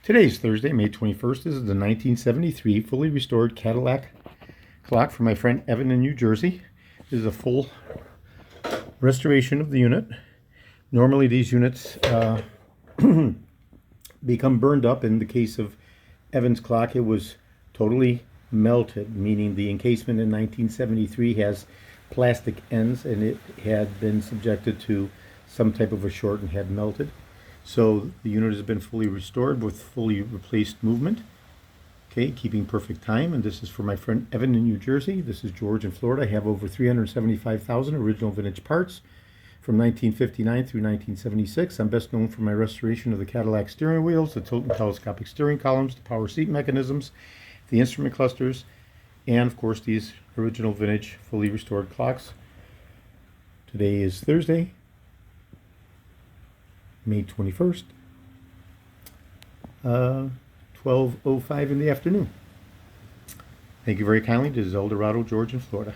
Today's Thursday, May 21st. This is the 1973 fully restored Cadillac clock from my friend Evan in New Jersey. This is a full restoration of the unit. Normally these units become burned up. In the case of Evan's clock, it was totally melted, meaning the encasement in 1973 has plastic ends and it had been subjected to some type of a short and had melted. So the unit has been fully restored with fully replaced movement. Okay, keeping perfect time. And this is for my friend Evan in New Jersey. This is George in Florida. I have over 375,000 original vintage parts from 1959 through 1976. I'm best known for my restoration of the Cadillac steering wheels, the tilt and telescopic steering columns, the power seat mechanisms, the instrument clusters, and of course these original vintage fully restored clocks. Today is Thursday, May 21st, 12:05 in the afternoon. Thank you very kindly. This is Eldorado George in Florida.